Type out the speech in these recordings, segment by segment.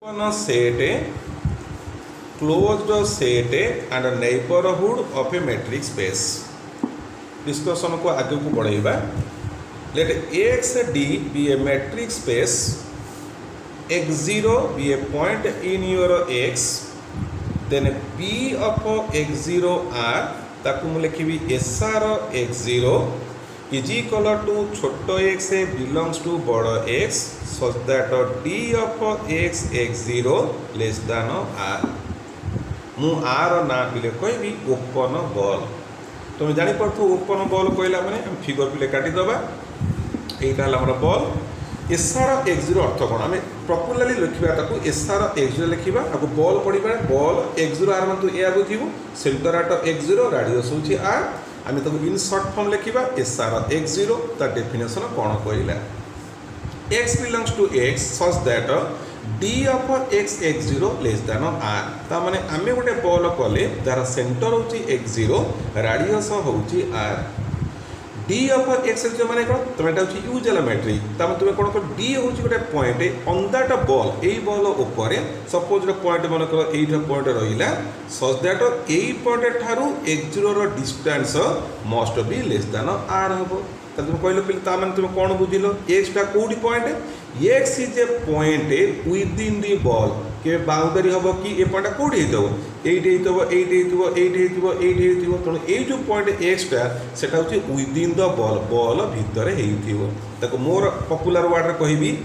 open a set, closed set and a neighborhood of a metric space. Discussion को आगे को बढ़ाइबा. Let XD be a metric space, X0 be a point in your X, then P of X0 R ताकू मु लिखिबी SR X0 is equal to छोटो x belongs to बड़ x such that D of x x0 less than R. मु R ना पिले कहबी open ball. तुम जानी पड़थु ओपन बॉल कहला माने हम फिगर पिले काटी दबा. एटा हला हमर बॉल. SR x0 अर्थ कोन हम प्रॉपर्ली लिखिबा ताकू SR x0 लिखिबा आको बॉल पडिबा बॉल x0 R माने तू ए आगो जीवो सेंटर एट x0 रेडियस होची R. आम तो इन सर्ट फॉर्म लिखा SR x0 तार डेफिनेशन कौन कहला x belongs to x such that D of x x0 less than R. ता माने आमे गोटे बॉल कले तार सेंटर होची x0 रेडियस होची R. D of x x0 माने कोन तमे एटा होची यूजुअल मेट्रिक. ता माने तमे कोन को D होची गोटे पॉइंट ऑन दैट बॉल एई बॉल ऊपर सपोज रे पॉइंट मन करो एइठा पॉइंट रहिला सच दैट एई पॉइंट थारु x0 रो distance must be less than R हबो. ता तुम कहलो पिले ता माने तुम कोन बुझिलो x टा कोडी point x is a point within the ball के बाउंड्री हबो कि ए पॉइंट कोडी हेतबो एइट हेतबो एइट हेतबो एइट हेतबो एइट हेतबो. तण ए जो पॉइंट x टा सेटा होची विदिन द बॉल बॉल भीतर हेइथिबो. ताको मोर पॉपुलर वर्ड रे कहबी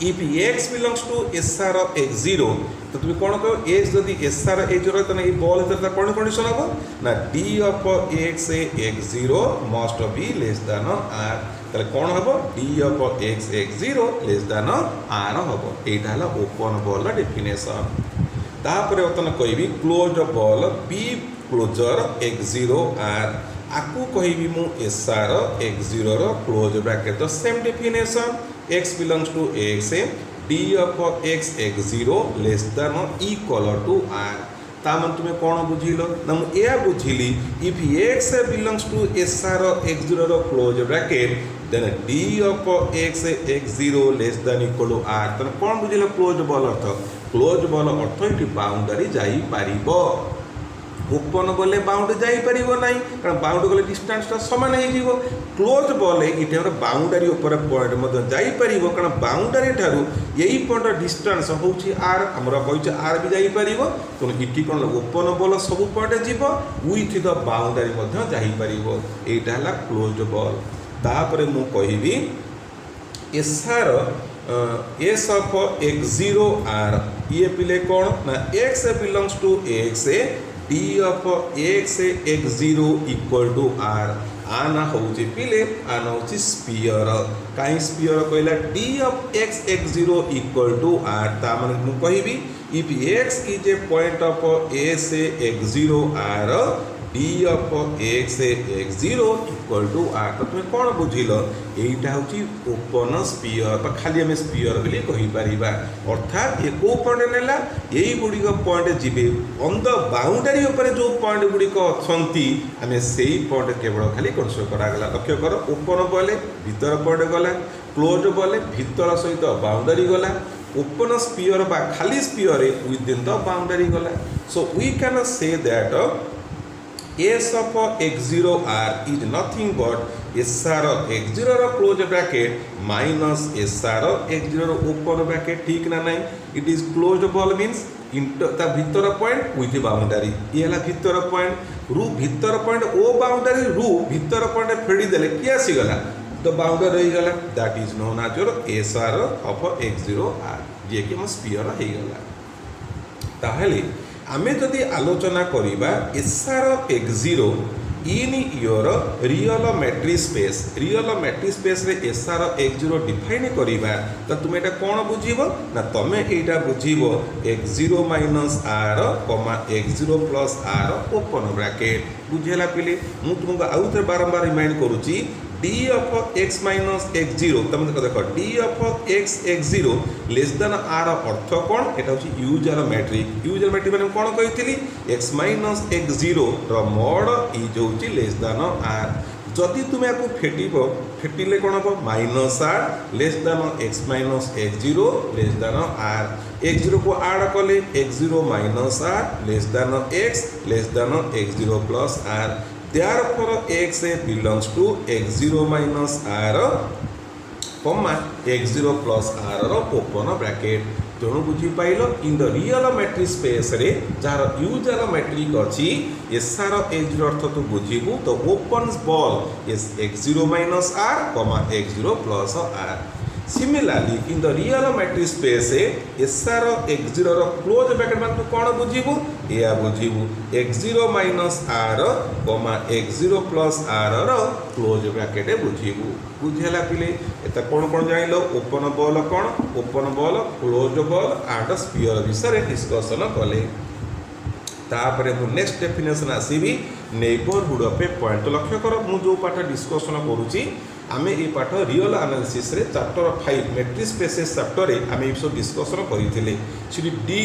if x belongs to SR x0 तो तुम कौन कहो x जदि SR x0 तो ये बॉल इधर कौन कंडीशन हम ना D of x x0 must be less than R. ताले कौन हम D of x x0 less than R हम. एटा हला ओपन बॉल डेफिनेशन. तापर बर्तमान कहबी closed ball P closure x0 R. आकू कहबी मु SR x0 रो क्लोज ब्रैकेट तो same definition x belongs to x D of x x0 less than equal to R. ता मन तुमे कोन बुझिलो ना मु ए बुझिली if x belongs to SR x0 रो close bracket then D of x x0 less than equal to R. तने कोन बुझिलो क्लोज बॉल अर्थ क्लोज बॉल अर्थ इटी बाउंड्री जाई पारिबो. ओपन गले बाउंड जाई परिबो नाही कारण बाउंड गले डिस्टेंस ता समान हे जीवो. क्लोज बॉल इटे हमर बाउंड्री ऊपर पॉइंट मत जाई परिबो कारण बाउंड्री थारु एई पॉइंट डिस्टेंस होउची R हमरा कहै R भी जाई परिबो. तो इटी कोन ओपन बॉल सब पॉइंट जीवो विथ द बाउंड्री मध्य जाई परिबो. एटा हला क्लोज बॉल. तापरे मु कहिबी SR S of x0 R ये पिले कोन ना x belongs to x D of x x0 equal to R. आना होची पिले आना होची स्फीयर. काई स्फीयर कहला D of x x0 equal to R. ता माने मु कहिबी if x is a point of S x0 R D of x x0 equal to R. तो तुम कौन बुझिल एटा होची ओपन स्फीयर बा खाली हम स्फीयर बोली कहि परिबा. अर्थात ए को पॉइंट नेला एई गुडी को पॉइंट जिबे ऑन द बाउंड्री ऊपर जो पॉइंट गुडी को अछंती हमें सेही पॉइंट केवल खाली कंसीडर करा गला. लक्ष्य कर ओपन बोले भीतर पॉइंट गला क्लोज बोले भीतर सहित बाउंड्री गला ओपन स्फीयर बा खाली स्फीयर विदिन द बाउंड्री गला. So we can say that S of x0 R is nothing but SR x0 रो close bracket minus SR x0 रो ओपन ब्रैकेट. ठीक ना नहीं it is closed ball means inter ता भीतर point with boundary. ये हला भीतर पॉइंट रू भीतर पॉइंट ओ बाउंड्री रू भीतर पॉइंट फेडी देले कि आसी गला तो बाउंड्री रही गला. That is known as your SR of x0 R जे कि हम स्फीयर हे गला. ताहले आमे जदि आलोचना करिबा SR x0 in your real metric space. Real metric space रे SR x0 डिफाइन करिबा त तुमे एटा कोन बुझिबो ना तमे एटा बुझिबो x0 minus R x0 plus R open bracket. बुझेला पिले मु तुमको आउथरे बारंबार रिमाइंड करूची D of x minus x0 तुम देखो D of x x0 less than R अर्थ कोन एटा होची यूजुअल मैट्रिक. यूजुअल मैट्रिक माने कोन कहितली x minus x0 रो मॉड इज होची लेस देन R. जदि तुम या फेटिब फेटिले कौन हम minus R less than x minus x zero less than R x0 को ऐड कले x0 minus r less than x less than x0 plus r, therefore x belongs to x0 minus r comma x0 plus r रो open bracket. तेणु बुझीपाल in the real metric space रे जार यूजर metric अच्छी SR x0 अर्थ तो बुझीबू तो open ball S x0 minus r comma x0 plus r। Similarly in the real metric space SR x0 रो क्लोज ब्रैकेट मान तू कौन बुझीबू या बुझीबू x0 minus r comma x0 plus r रो क्लोज ब्रैकेट बुझीबू। बुझेला पिले एता कौन जानिलो ओपन बॉल कौन open ball close ball and sphere विषय डिस्कशन कले। तापरे मु नेक्स्ट डेफिनेशन आसीबी नेबरहुड ऑफ ए पॉइंट। तो लक्ष्य कर मु जो पाठ डिस्कशन करूची आमे ए पाठ रियल एनालिसिस रे चैप्टर 5 मैट्रिक स्पेसेस चैप्टर रे आमे सब डिस्कशन करिथिले। सिटी डी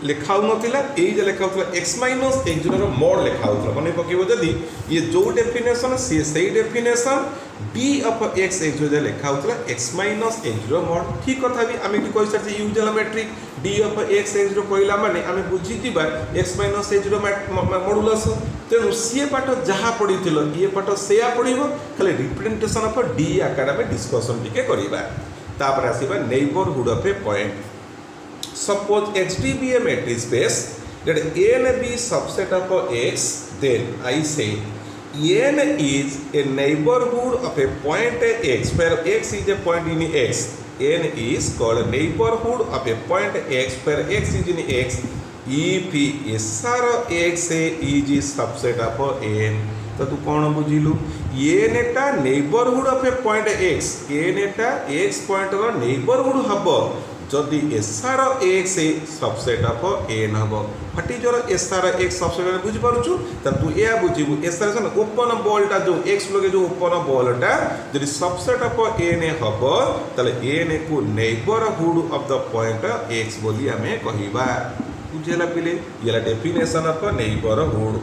लेखाउ नथिला एई जे लेखाउतला x माइनस x0 रो मोड लेखाउतला मने पकेबो जदी ये जो डेफिनेशन से सही definition d of x x0 जे लेखाउतला x माइनस x0 मोड ठीक कथा भी आमे की कहि सरछि usual metric d of x x0 कहला माने आमे बुझी दिबा x माइनस x0 मॉडुलस। तेनु सी पाठ जहा पढिथिलो ये पाठ सेया पढिबो खाली रिप्रेजेंटेशन ऑफ d आकार में डिस्कशन टिके करिबा। तापर आसीबा neighbourhood of a point. Suppose XD be a matrix space that n be subset of x, then I say n is a neighborhood of a point x where x is a point in x. n is called neighborhood of a point x where x is in x if SR x is subset of n। तो तू कौन बुझिलु n टा neighbourhood of a point x n टा x point रो neighbourhood हबो जदि SR X subset of N hmm what is your SR X subset बुझी पारुछु त तू या बुझिबु एसआर सन ओपन बॉलटा जो एक्स लगे जो ओपन बॉलटा जदि सबसेट ऑफ एन हबो तले एन को neighbourhood of the point x बोली हमें कहिबा। बुझेला पिले येला डेफिनेशन ऑफ नेबरहुड।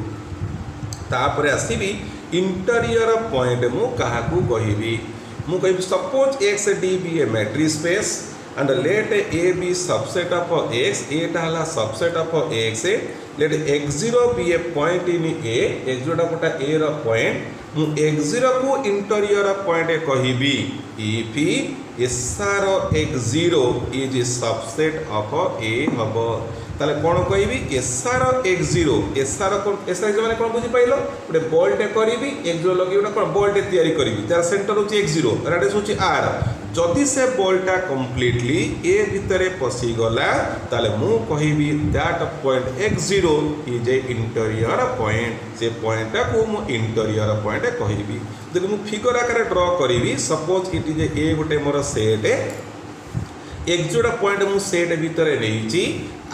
तापर आसीबी इंटीरियर पॉइंट मु काहाकू कहिबी मु कहिबी suppose X D be a metric space and let a be subset of x a टा subset of x let x0 be a point in a x0 टा Kota a row point मु x0 को interior point कहिबी if SR x0 is subset of a हबो ताले कोन कहिबी SR x0 SR माने कोन बुझी pilo गोटे बॉल टे करिबी x0 लगे गोटे कोन बॉल टे तयारी करिबी तार सेंटर होची x0 रेडियस होची r जदि से बॉलटा कंप्लीटली ए भितरे पसी गला ताले मु कहिबी that point x0 is a interior point से पॉइंट को मु इंटीरियर पॉइंट कहिबी। जदि मु फिगर आकार ड्रा करिबी सपोज इट इज ए गोटे मोर सेट x0 पॉइंट मु सेट भितरे नेइची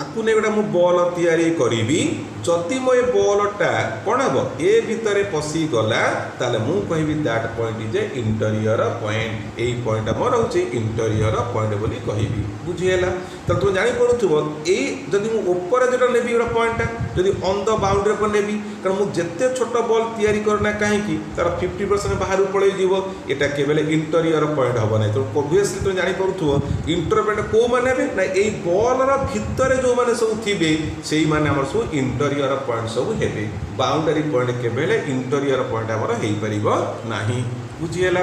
आकु ने गोटा मु बॉल तयारी करिबी जदि मो ए बॉलटा कोन हबो ए भितरे पसी गला ताले मु कहिबी that point is a interior point एई पॉइंट मोर होची इंटीरियर पॉइंट बोली कहिबी। बुझिएला त तू जानि पडुथबो ए जदि मु ऊपर जेटा नेबी गोटा पॉइंट जदि ऑन द बाउंड्री पर नेबी कारण मु जत्ते छोट बॉल तयारी करना काहे की तार 50% बाहर पळै जीवो एटा केवल इंटीरियर पॉइंट हबो नै। तो ऑब्वियसली तू जानि पडुथबो इंटीरियर पॉइंट को माने बे ना एई बॉल रा भितरे जो माने सब थिबे सेही माने हमर सब इंटीरियर पॉइंट सब हेबे बाउंड्री पॉइंट केवल इंटीरियर पॉइंट हमर हेई परिबो नाही। बुझिएला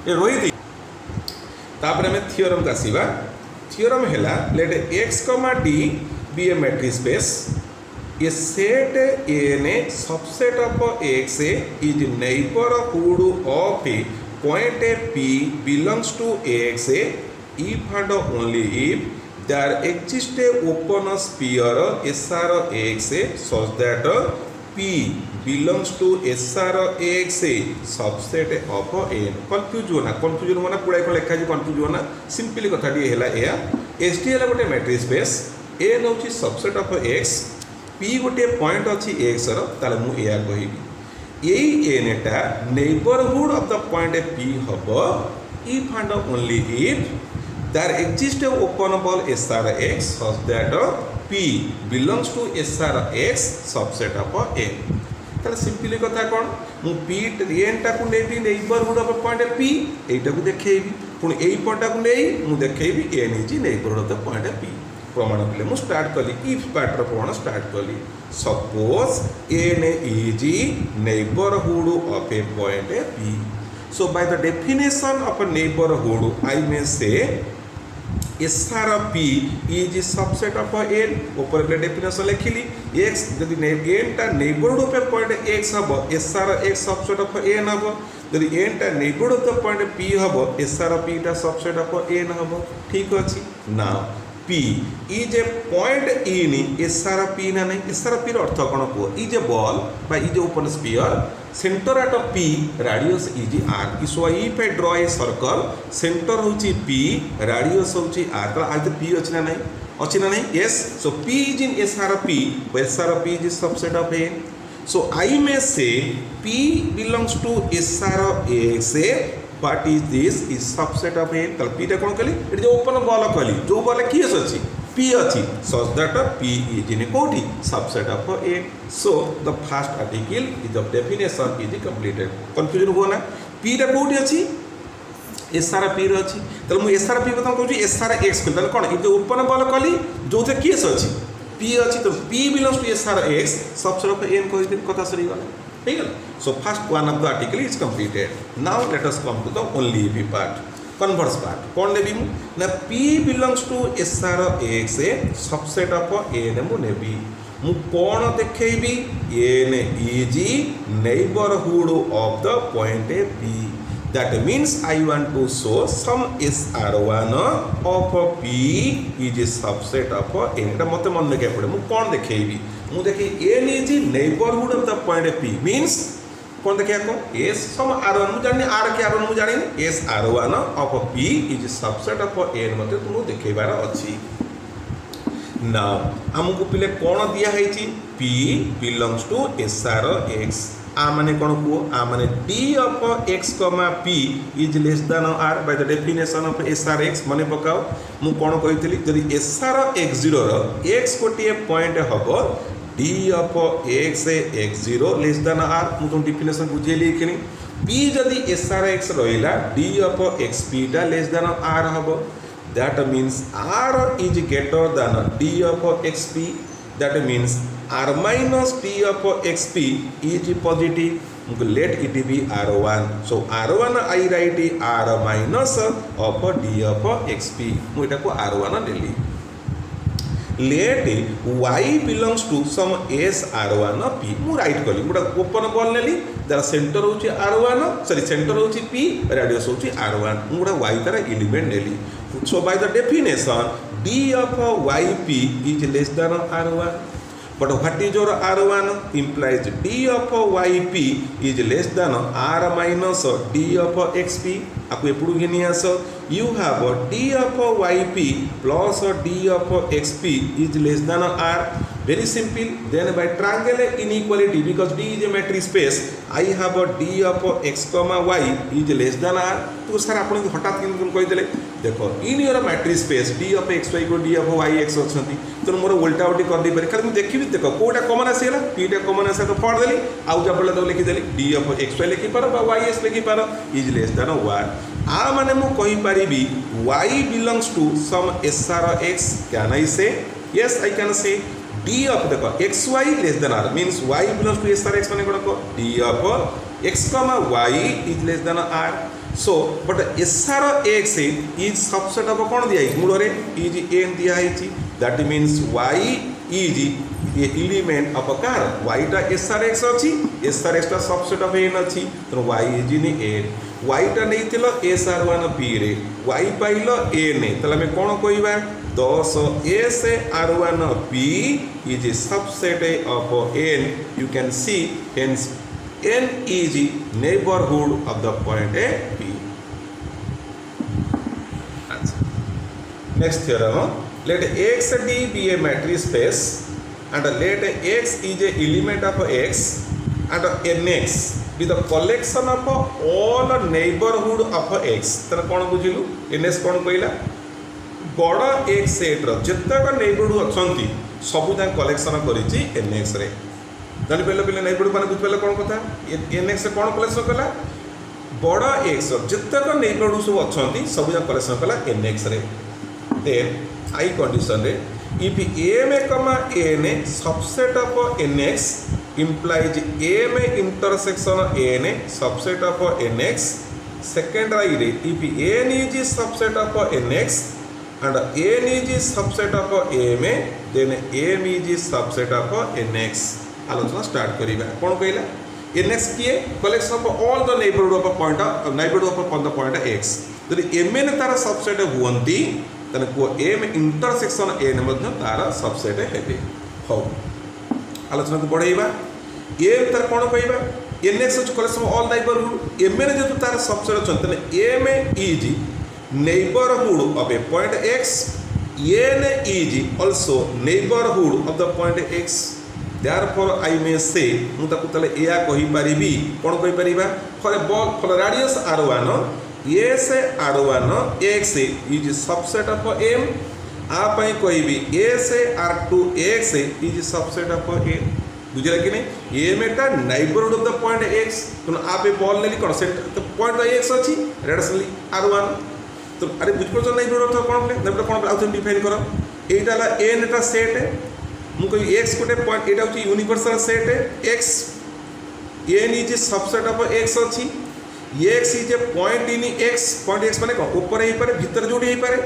ए रोहित तापर हमें थ्योरम का आसीबा। थ्योरम हैला late x, d be a matrix space a set n subset of x is neighborhood of a point p belongs to x if and only if there exists a open sphere SR x such that p belongs to SR x subset of n। confusion होना पूरा एक लेखा जी confusion होना simply कथा D हैला एया ST हैला गोटे matric space n होची सबसेट ऑफ x p गोटे पॉइंट अछि x रो ताले मु एया कहिबी एई n टा neighbourhood of the point p हबो if and only if there exists a open ball SR x such that p belongs to SR x subset of n। ताले simply कथा कौन मु पी एन टाकू नेबी नेबरहुड ऑफ पॉइंट पी एटा को देखेबी पुणी एई पॉइंट को नै मु देखेबी N is neighbourhood of the point P प्रमाण कले मु स्टार्ट कली इफ पार्ट रो प्रमाण स्टार्ट कली suppose N is neighbourhood of a point P so by the definition of a neighborhood I may say SR of P is subset of N ऊपर के definition लिखिली x यदि n टा neighbourhood of a point x हबो SR x subset of N हबो यदि n टा neighbourhood of the point P हबो SR of P टा सबसेट ऑफ N हबो ठीक अछि now P is a point in SR of P ना नहीं SR of P रो अर्थ कोन को is a ball by is a open sphere center at of P radius is r so if I draw a circle center होची P radius होची r तो आज P अछि ना नहीं yes so P is in SR of P where SR of P is subset of N so I may say P belongs to SR of X what is this is subset of N तो P टा कोन कली it जो open ball कली जो ball किस अछि P अछि such that P is in कोठी subset of N so the first article is the definition is completed confusion हो ना P टा कोठी अछि SR P रो अछि त मु SR P बता कहू SR X कल कोन इ जो ओपन बॉल कली जो थे किस अछि P अछि तो P belongs to SR X subset of N कहि दिन कथा सरी गला ठीक है so first one of the article is completed now let us come to the only if part converse part कौन लेबी मु ना P belongs to SR of X subset of N मु नेबी मु कौन देखेबी N is neighborhood of the point P that means I want to show some SR1 of P is a subset of N एटा मते मन के पड़े मु कौन देखेबी मु देखि N is neighborhood of the point P means कौन देखिया को S सम R1 मु जानि R के R1 मु जानि S R1 of P is subset of N मते तुमु देखेबार अछि now हमकु पिले कोन दिया हैछि P belongs to SR X आ माने कोन को आ माने D of X, P is less than R by the definition of SR X माने पकाओ मु कोन कहितली जदि SR X0 रो X कोटिए पॉइंट हबो D of X0 less than R मु तो डेफिनेशन बुझेली किनी P जदि SR X रहिला D of XP टा less than R हबो that means R is greater than D of XP that means R minus D of XP is positive let it be R1 so R1 I write R minus of D of XP मु एटा को R1 लेली let Y belongs to some S R1 P मु write कली मुडा open ball नेली दर centre होची R1 sorry centre होची P रेडियस होची R1 मुडा Y तारा एलिमेंट नेली so by the definition D of YP is less than R1 but what is your R1 implies D of YP is less than R minus D of XP आपको एपुडु घेनी आसो you have D of YP plus D of XP is less than R very simple then by triangle inequality because D is a matrix space I have D of X, Y is less than R तो sir आपण हठात किन कहि देले देखो in your matrix space D of XY को D of YX अछंती तो मोर उल्टा उल्टी कर दी पारे खाली मैं देखिबी देखो कोटा कॉमन आसीला P टा कॉमन आसे तो पढ़ देली आउ जबले तो लिखि देली D of XY लिखि पारो बा YX लिखि पारो इज लेस देन Y आ माने मु कहि परिबी Y belongs to some SR X can I say yes I can say D of देखो XY less than R means Y belongs to SR X माने कोन D of X, Y is less than R so but SR X is subset of कौन दिया है मूल रे is N दिया है that means Y is a element of car Y टा SR X अछि SR X टा subset of N अछि तो Y is in N Y टा नै थिलो SR1 P रे Y पाइलो N तले हम कोन कहिबा 10 S R1 P is a subset of N you can see hence N is neighborhood of the point P. Next theorem, let XD be a matrix space and let X is a element of X and NX be the collection of all neighborhood of X. तर कौन बुझिलु NX कौन कहला बड़ा X set रो जतक neighborhood अछंती सबु ता collection करिछि NX रे जानीपारे पे नैबरहुड मैंने बुझे कौन कथा एन एक्स कौन कलेक्शन कला बड़ एक्स जितक नैबरहुड सब अच्छा सब जगह कलेक्शन कला N x then I condition रे if m n subset of nx implies m intersection n subset of nx second right if n is subset of nx and n is subset of m then m is subset of nx आलोचना start करिबा कोन कहला nx किए collection of all the neighbourhood of the point x यदि mn तार subset हुवंती तने को m intersection n मध्ये तार सबसेट हेबे हो आलोचना को बढ़ाइबा m तार कोन कहबा nx is collection of all neighbourhood mn जेतु तार सबसेट अछन तने m is neighbourhood of a point x n is also neighbourhood of the point x therefore I may say मु ताकु तले एया कहि परिबी कोन कहि परिबा for radius r1 yes r1 x is subset of m आ पई कहबी yes r2 x is subset of m बुझला कि नहीं m एटा neighbourhood of the point x तो आ पे बॉल लेली कोन सेट तो पॉइंट x अछि रेडियसली r1 तो अरे बुझ पड़छ नेबरहुड ऑफ कोन नेबरहुड कोन आउट डिफाइन करो एटा ला n एटा सेट मु कहि x गोटे पॉइंट एटा होची universal set x n is subset of x अछि x is a point in x माने कोन ऊपर हे पारे भीतर जोडी हे पारे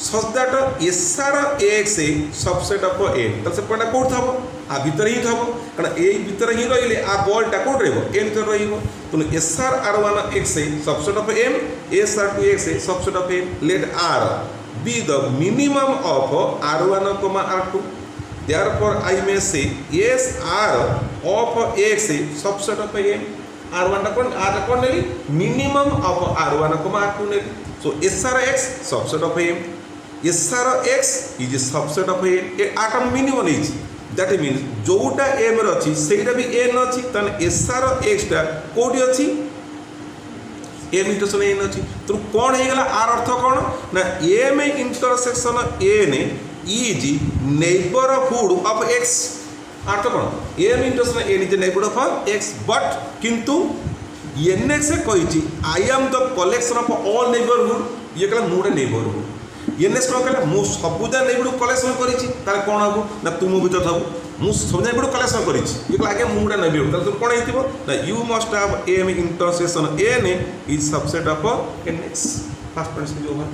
such that s R x subset of n त से पॉइंट कोड थबो आ भीतर ही थबो कारण ए भीतर ही रहिले आ बॉल टा कोड रहबो n तो रहिबो तो s R r1 x subset of m s r2 x subset of m let r be the minimum of r1 r2 therefore I may say yes r of x subset of m r1 कौन नेली minimum of r1 r2 नेली so sr x subset of m sr x is subset of m ए आटम minimum is that means जोटा m रे अछि सेटा भी n अछि तन sr x टा कोडी अछि m इंटरसेक्शन n अछि तो कोन हे गेला r अर्थ कोन ना m intersection n is neighbourhood of x अर्थ कोन m intersection n is neighbourhood of x but किंतु nx कहिछि I am the collection of all neighbourhood ये कहला मुडे नेबरहुड nx कोन कहला मु सबुदा नेबरहुड कलेक्शन करिछि तार कोन हबो ना तुम भीतर थबो मु सब नेबरहुड कलेक्शन करिछि ये कहला आगे मुडा नेबरहुड तार कोन हेतिबो ना you must have m intersection n is subset of nx first condition जो है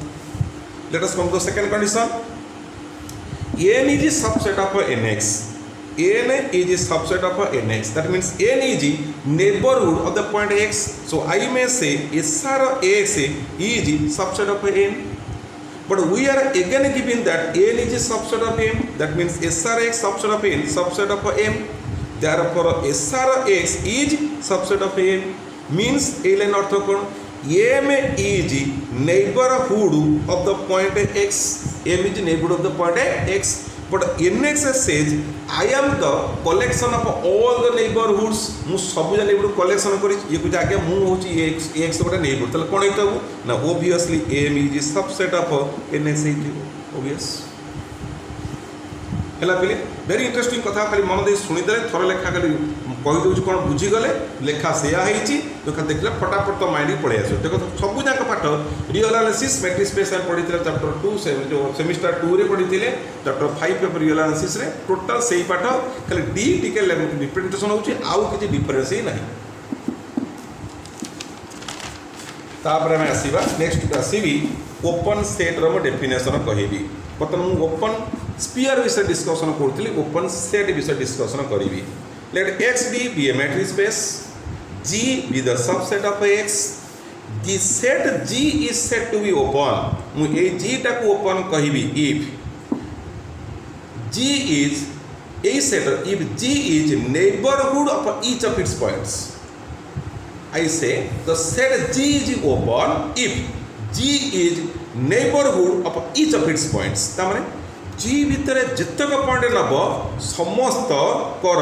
let us come to second condition n is a subset of nx n is a subset of nx that means n is neighborhood of the point x so I may say sr x is subset of n but we are again given that n is a subset of m that means sr x subset of n subset of m therefore sr x is subset of m means a line अर्थ कोन m is neighborhood of the point x m is neighborhood of the point x but nx says I am the collection of all the neighborhoods मु सब जा neighbourhood collection करी ये कुछ आगे मु होची x गोटे नेबरहुड तले कोन हेतबो ना obviously m is subset of nx obvious हला पहिले वेरी इंटरेस्टिंग कथा खाली मन दे सुनी दे थोर लेखा खाली कहि दउछ कोन बुझी गले लेखा सेया हेची देखा देखले फटाफट तो माइंड पड़े आसो देखो सब जाक पाठ रियल एनालिसिस मैट्रिक्स स्पेस में पढितले चैप्टर 2 से जो सेमिस्टर 2 रे पढितले चैप्टर 5 पेपर रियल एनालिसिस रे टोटल सेही पाठ खाली डी टिके रिप्रेजेंटेशन होची आउ किछि डिफरेंस ही नाही तापर में आसीबा नेक्स्ट आसीबी ओपन सेट रो डेफिनेशन कहिबी बर्तमान ओपन स्फीयर विषय डिस्कशन करथली ओपन सेट विषय डिस्कशन करिवि let x be a matrix space g be the subset of x the set g is said to be open मु ए g टा को open कहिवि if g is a set if g is neighborhood of each of its points I say the set g is open if g is neighborhood of each of its points ता माने जी भितर जितक point नब समस्त कर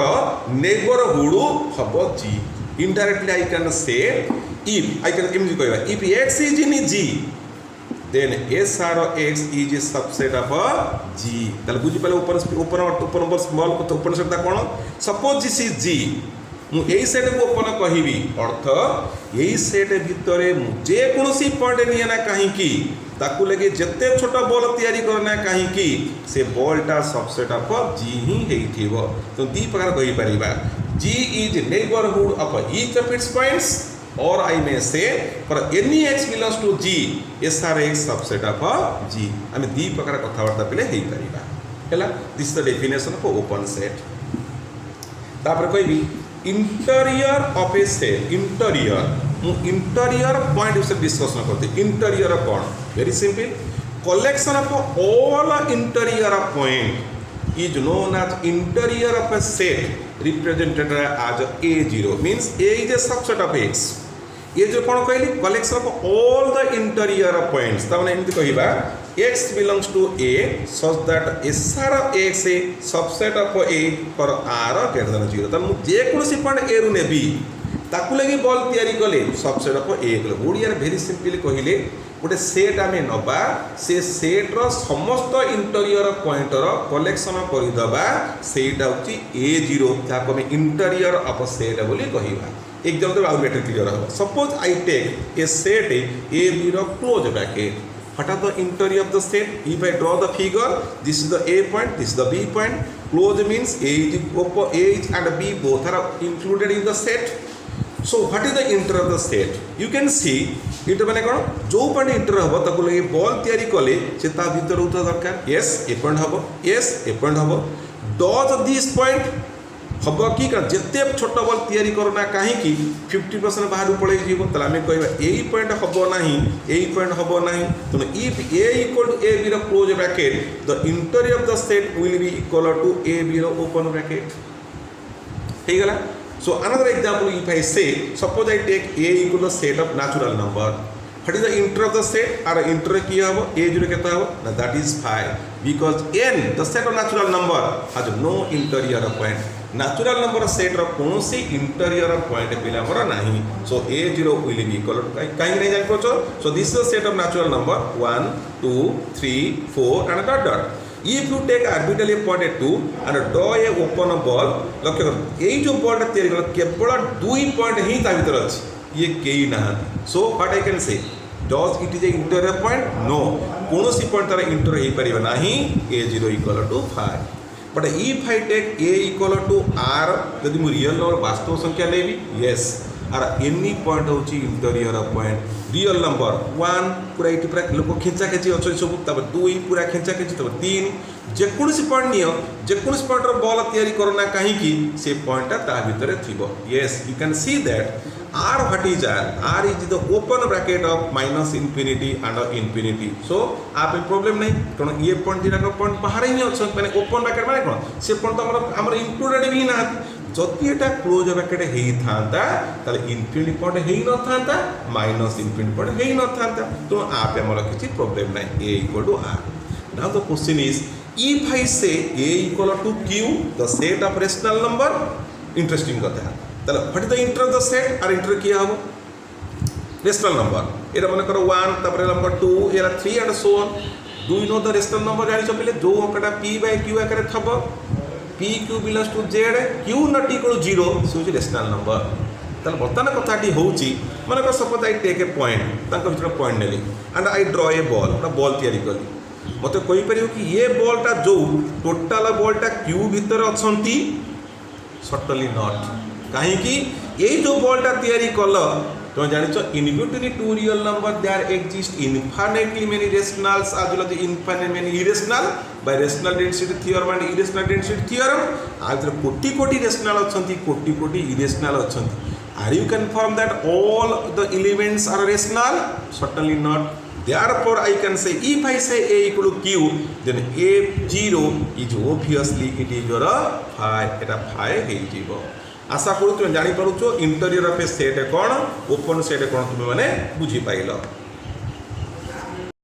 neighbourhood हम G indirectly I can say if I can एमजी कहबा if x is in G then SRX is a subset of G. তাহলে বুঝি পালে ওপেন স্মল ওপেন সেটটা কোন suppose this is G ମୁଁ এই সেট को ओपन कहिबी अर्थ এই সেট ভিতরে যে কোনसी पॉइंट নিয়ে না কাহিকি ताकू लगे जिते छोट बॉल तैयारी करना कहीं से बॉलटा सबसेट ऑफ जी ही हो तो दी प्रकार कही परिबा G is neighbourhood of each of its points और I may say for any x belongs to G SRX subset of G आम दी प्रकार कथबार्ता पे ही परिबा हैला this is the definition of open set तापर कहबी interior of a set interior point विषय डिस्कशन करते इंटीरियर कौन very simple collection of all interior point is known as interior of a set represented as A0 means A is a subset of X ये जो कौन कहली collection of all the interior points तब एमती कहबा X belongs to A such that SRX a subset of A for R greater than 0 तब जे कोनसी point A रु नेबी ताकू लगी बॉल तैयारी कले सबसेट ऑफ A कले ओडिया भेरी सिंपली कहिले गोटे सेट आमे नबा से सेट रो समस्त इंटीरियर पॉइंट रो कलेक्शन कर दबा सेटा होची A0 ताको में इंटीरियर ऑफ सेट बोली कहिबा एग्जांपल तो आउ बेटर क्लियर हो suppose I take a set AB रो close bracket what are the interior of the set if I draw the figure this is the A point this is the B point close means A is and B both are included in the set so what is the interior of the set you can see it माने कोन जो point inter हबो ताको लगे ball तयारी कले से ता भीतर उता दरकार yes A point हबो yes A point हबो does this point हबो कि जिते छोट बॉल तैयारी करना कहीं 50% बाहर पड़े जीव तला आम कहबा यही पॉइंट हबो नहीं यही पॉइंट हबो नहीं तो if A equal to AB रो close bracket the interior of the set will be equal to AB रो ओपन ब्रैकेट ठीक गला so another example if I say suppose I take A equal to set of natural number what is the interior of the set are interior की हबो A0 केता हबो ना that is 5 because n the set of natural number has no interior point natural number set रो कोनोसी interior point पिलामर नाही so A0 will be equal to काई नहीं जान पछो so this is the set of natural number 1 2 3 4 and dot dot if you take arbitrarily point at 2 and draw a open ball लक्ष्य कर एई जो बॉल तयारी कर केवल 2 पॉइंट ही ता भीतर अछि ये केई ना so what I can say does it is a interior point no कोनोसी पॉइंट तार इंटीरियर हे परिबा नाही A0 equal to 5 but if I take A equal to R यदि मु रियल नंबर वास्तव संख्या लेबी यस आर एनी पॉइंट होची इंटीरियर पॉइंट रियल नंबर 1 पूरा इटी पूरा लोक खिंचा खिंची अछि सब तब 2 पूरा खिंचा खिंची तब 3 जेकोसी पॉइंट नियो जेकोसी पॉइंट रो बॉल तयारी करना काहे कि से पॉइंट ता भीतर थिबो yes you can see that R what is R is the open bracket of minus infinity and infinity so आप प्रॉब्लम नहीं कारण ये पॉइंट दिना पॉइंट बाहर ही अछि माने ओपन ब्रैकेट माने कोन से पॉइंट तो हमर इंक्लूडेड भी ना जति एटा क्लोज ब्रैकेट हेई थांता ताले इन्फिनिटी पॉइंट हेई न थांता माइनस इन्फिनिटी पॉइंट हेई न थांता तो आप हमर किछि प्रॉब्लम नहीं A equal to R now the question is if I say A equal to Q the set of rational number interesting कथा ताले what is the interior of the set are interior किया हबो rational number एरा मन करो 1 तापर number 2 एरा 3 and so on do you know the rational number जानि छ पहिले जो अंकटा p by q आकर थबो p q belongs to z q not equal to 0 so is rational number ताले बर्तमान कथाटी होउची मन को suppose I take a point तांको भीतर पॉइंट नेली and I draw a ball ना बॉल तयारी कली मते कोइ परियो कि ये बॉलटा जो टोटल बॉलटा q भीतर अछंती सर्टेनली नॉट कहीं ये जो बॉलटा तैयारी कल तुम जान in between two real number there exist infinitely many rationals as well as infinite many irrational by rational density theorem and irrational density theorem आज कोटि कोटि रेशनल अछंती कोटि कोटि इरेशनल अछंती are you confirm that all the elements are rational certainly not therefore I can say if I say A equal to Q then A0 is obviously it is your 5 eta 5 हे जीवो आशा करू तुम जानी पारुछो interior of a set कोन open set कोन तुम माने बुझी पाइलो।